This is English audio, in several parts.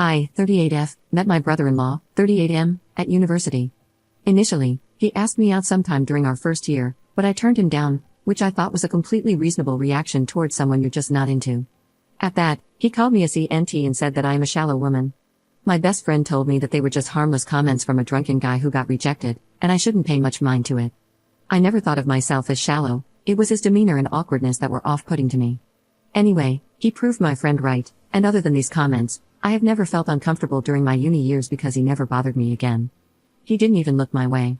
I, 38F, met my brother-in-law, 38M, at university. Initially, he asked me out sometime during our first year, but I turned him down, which I thought was a completely reasonable reaction towards someone you're just not into. At that, he called me a CNT and said that I am a shallow woman. My best friend told me that they were just harmless comments from a drunken guy who got rejected, and I shouldn't pay much mind to it. I never thought of myself as shallow, it was his demeanor and awkwardness that were off-putting to me. Anyway, he proved my friend right, and other than these comments, I have never felt uncomfortable during my uni years because he never bothered me again. He didn't even look my way.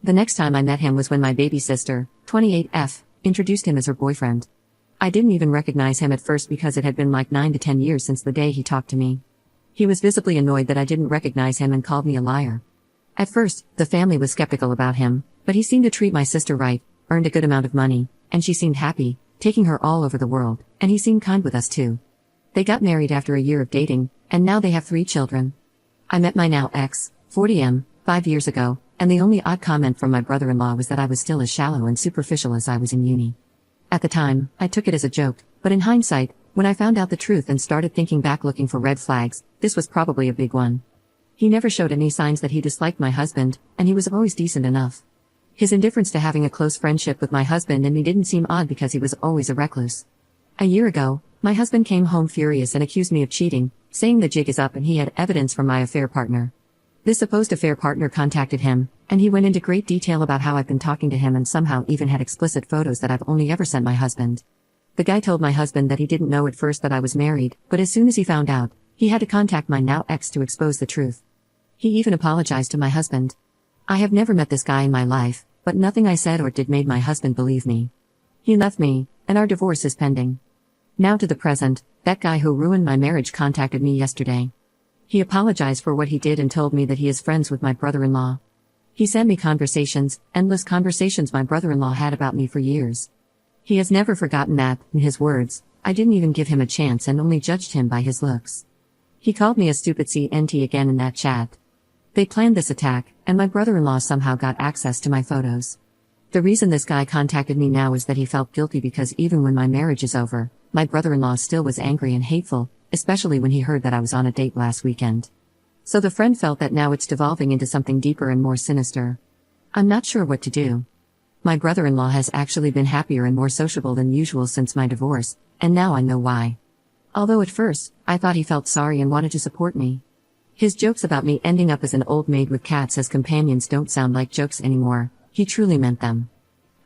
The next time I met him was when my baby sister, 28F, introduced him as her boyfriend. I didn't even recognize him at first because it had been like 9 to 10 years since the day he talked to me. He was visibly annoyed that I didn't recognize him and called me a liar. At first, the family was skeptical about him, but he seemed to treat my sister right, earned a good amount of money, and she seemed happy, taking her all over the world, and he seemed kind with us too. They got married after a year of dating, and now they have 3 children. I met my now ex, 40M, 5 years ago, and the only odd comment from my brother-in-law was that I was still as shallow and superficial as I was in uni. At the time, I took it as a joke, but in hindsight, when I found out the truth and started thinking back looking for red flags, this was probably a big one. He never showed any signs that he disliked my husband, and he was always decent enough. His indifference to having a close friendship with my husband and me didn't seem odd because he was always a recluse. A year ago, my husband came home furious and accused me of cheating, saying the jig is up and he had evidence from my affair partner. This supposed affair partner contacted him, and he went into great detail about how I've been talking to him and somehow even had explicit photos that I've only ever sent my husband. The guy told my husband that he didn't know at first that I was married, but as soon as he found out, he had to contact my now ex to expose the truth. He even apologized to my husband. I have never met this guy in my life, but nothing I said or did made my husband believe me. He left me, and our divorce is pending. Now to the present, that guy who ruined my marriage contacted me yesterday. He apologized for what he did and told me that he is friends with my brother-in-law. He sent me conversations, endless conversations my brother-in-law had about me for years. He has never forgotten that, in his words, I didn't even give him a chance and only judged him by his looks. He called me a stupid CNT again in that chat. They planned this attack, and my brother-in-law somehow got access to my photos. The reason this guy contacted me now is that he felt guilty because even when my marriage is over, my brother-in-law still was angry and hateful, especially when he heard that I was on a date last weekend. So the friend felt that now it's devolving into something deeper and more sinister. I'm not sure what to do. My brother-in-law has actually been happier and more sociable than usual since my divorce, and now I know why. Although at first, I thought he felt sorry and wanted to support me. His jokes about me ending up as an old maid with cats as companions don't sound like jokes anymore, he truly meant them.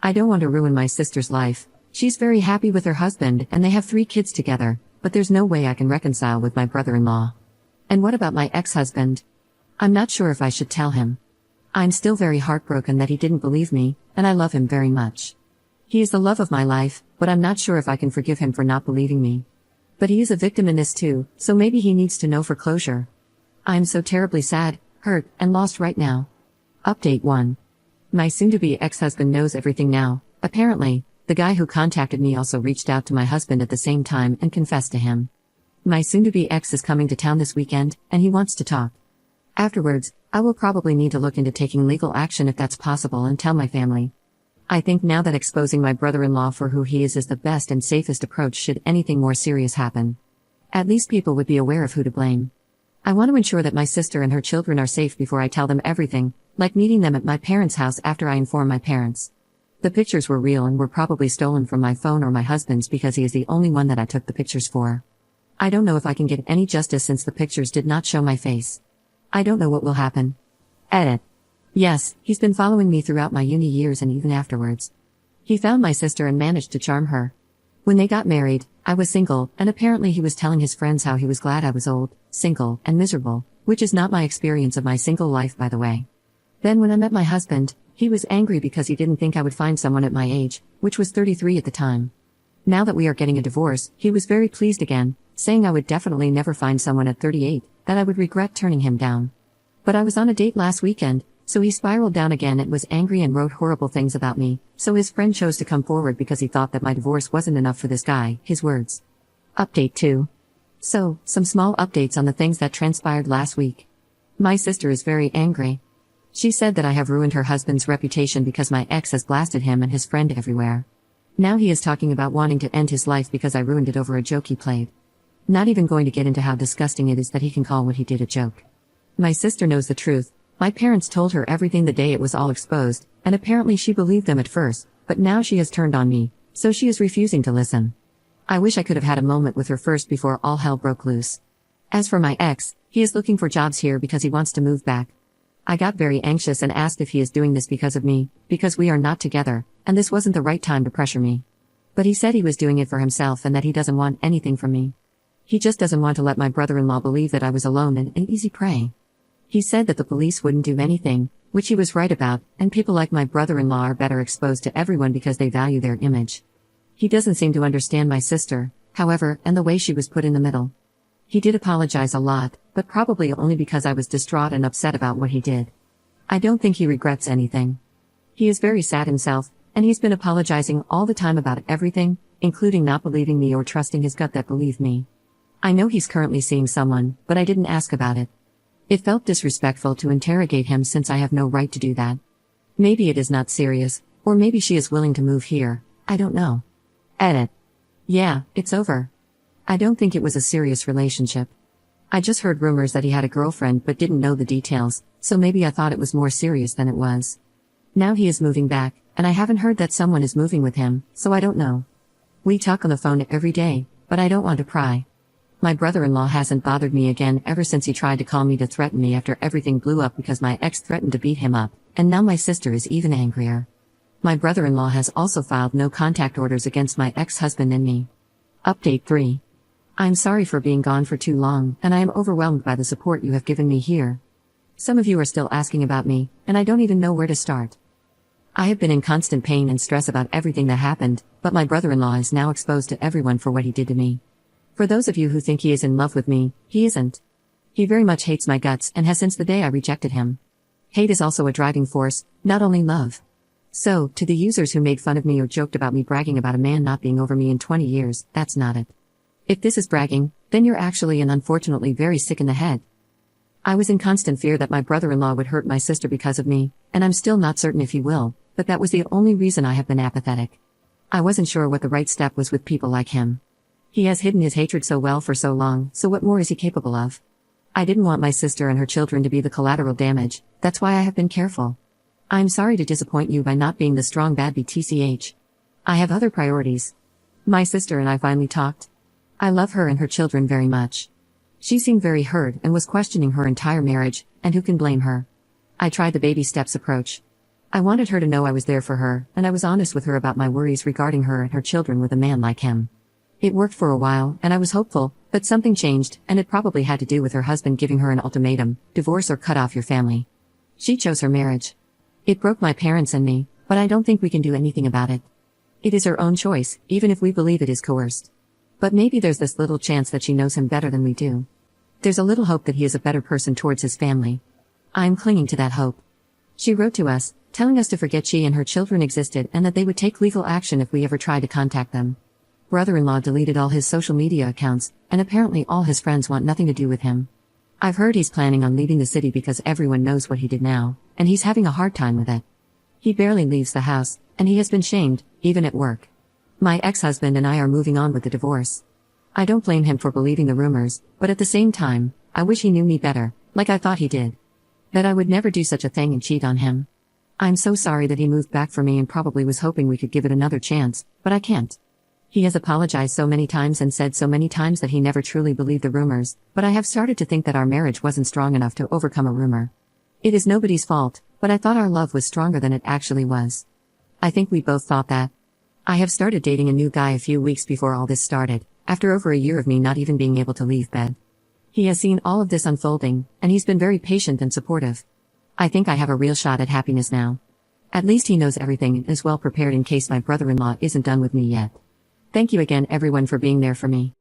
I don't want to ruin my sister's life. She's very happy with her husband and they have 3 kids together, but there's no way I can reconcile with my brother-in-law. And what about my ex-husband? I'm not sure if I should tell him. I'm still very heartbroken that he didn't believe me, and I love him very much. He is the love of my life, but I'm not sure if I can forgive him for not believing me. But he is a victim in this too, so maybe he needs to know for closure. I am so terribly sad, hurt, and lost right now. Update 1. My soon-to-be ex-husband knows everything now. Apparently, the guy who contacted me also reached out to my husband at the same time and confessed to him. My soon-to-be ex is coming to town this weekend, and he wants to talk. Afterwards, I will probably need to look into taking legal action if that's possible and tell my family. I think now that exposing my brother-in-law for who he is the best and safest approach should anything more serious happen. At least people would be aware of who to blame. I want to ensure that my sister and her children are safe before I tell them everything, like meeting them at my parents' house after I inform my parents. The pictures were real and were probably stolen from my phone or my husband's because he is the only one that I took the pictures for. I don't know if I can get any justice since the pictures did not show my face. I don't know what will happen. Edit. Yes, he's been following me throughout my uni years and even afterwards. He found my sister and managed to charm her. When they got married, I was single, and apparently he was telling his friends how he was glad I was old, single, and miserable, which is not my experience of my single life by the way. Then when I met my husband, he was angry because he didn't think I would find someone at my age, which was 33 at the time. Now that we are getting a divorce, he was very pleased again, saying I would definitely never find someone at 38, that I would regret turning him down. But I was on a date last weekend, so he spiraled down again and was angry and wrote horrible things about me, so his friend chose to come forward because he thought that my divorce wasn't enough for this guy, his words. Update 2. So, some small updates on the things that transpired last week. My sister is very angry. She said that I have ruined her husband's reputation because my ex has blasted him and his friend everywhere. Now he is talking about wanting to end his life because I ruined it over a joke he played. Not even going to get into how disgusting it is that he can call what he did a joke. My sister knows the truth. My parents told her everything the day it was all exposed, and apparently she believed them at first, but now she has turned on me, so she is refusing to listen. I wish I could have had a moment with her first before all hell broke loose. As for my ex, he is looking for jobs here because he wants to move back. I got very anxious and asked if he is doing this because of me, because we are not together, and this wasn't the right time to pressure me. But he said he was doing it for himself and that he doesn't want anything from me. He just doesn't want to let my brother-in-law believe that I was alone and an easy prey. He said that the police wouldn't do anything, which he was right about, and people like my brother-in-law are better exposed to everyone because they value their image. He doesn't seem to understand my sister, however, and the way she was put in the middle. He did apologize a lot, but probably only because I was distraught and upset about what he did. I don't think he regrets anything. He is very sad himself, and he's been apologizing all the time about everything, including not believing me or trusting his gut that believed me. I know he's currently seeing someone, but I didn't ask about it. It felt disrespectful to interrogate him since I have no right to do that. Maybe it is not serious, or maybe she is willing to move here, I don't know. Edit. Yeah, it's over. I don't think it was a serious relationship. I just heard rumors that he had a girlfriend but didn't know the details, so maybe I thought it was more serious than it was. Now he is moving back, and I haven't heard that someone is moving with him, so I don't know. We talk on the phone every day, but I don't want to pry. My brother-in-law hasn't bothered me again ever since he tried to call me to threaten me after everything blew up because my ex threatened to beat him up, and now my sister is even angrier. My brother-in-law has also filed no contact orders against my ex-husband and me. Update 3. I'm sorry for being gone for too long, and I am overwhelmed by the support you have given me here. Some of you are still asking about me, and I don't even know where to start. I have been in constant pain and stress about everything that happened, but my brother-in-law is now exposed to everyone for what he did to me. For those of you who think he is in love with me, he isn't. He very much hates my guts and has since the day I rejected him. Hate is also a driving force, not only love. So, to the users who made fun of me or joked about me bragging about a man not being over me in 20 years, that's not it. If this is bragging, then you're actually and unfortunately very sick in the head. I was in constant fear that my brother-in-law would hurt my sister because of me, and I'm still not certain if he will, but that was the only reason I have been apathetic. I wasn't sure what the right step was with people like him. He has hidden his hatred so well for so long, so what more is he capable of? I didn't want my sister and her children to be the collateral damage, that's why I have been careful. I'm sorry to disappoint you by not being the strong bad BTCH. I have other priorities. My sister and I finally talked. I love her and her children very much. She seemed very hurt and was questioning her entire marriage, and who can blame her? I tried the baby steps approach. I wanted her to know I was there for her, and I was honest with her about my worries regarding her and her children with a man like him. It worked for a while, and I was hopeful, but something changed, and it probably had to do with her husband giving her an ultimatum: divorce or cut off your family. She chose her marriage. It broke my parents and me, but I don't think we can do anything about it. It is her own choice, even if we believe it is coerced. But maybe there's this little chance that she knows him better than we do. There's a little hope that he is a better person towards his family. I'm clinging to that hope. She wrote to us, telling us to forget she and her children existed and that they would take legal action if we ever tried to contact them. Brother-in-law deleted all his social media accounts, and apparently all his friends want nothing to do with him. I've heard he's planning on leaving the city because everyone knows what he did now, and he's having a hard time with it. He barely leaves the house, and he has been shamed, even at work. My ex-husband and I are moving on with the divorce. I don't blame him for believing the rumors, but at the same time, I wish he knew me better, like I thought he did. That I would never do such a thing and cheat on him. I'm so sorry that he moved back for me and probably was hoping we could give it another chance, but I can't. He has apologized so many times and said so many times that he never truly believed the rumors, but I have started to think that our marriage wasn't strong enough to overcome a rumor. It is nobody's fault, but I thought our love was stronger than it actually was. I think we both thought that. I have started dating a new guy a few weeks before all this started, after over a year of me not even being able to leave bed. He has seen all of this unfolding, and he's been very patient and supportive. I think I have a real shot at happiness now. At least he knows everything and is well prepared in case my brother-in-law isn't done with me yet. Thank you again everyone for being there for me.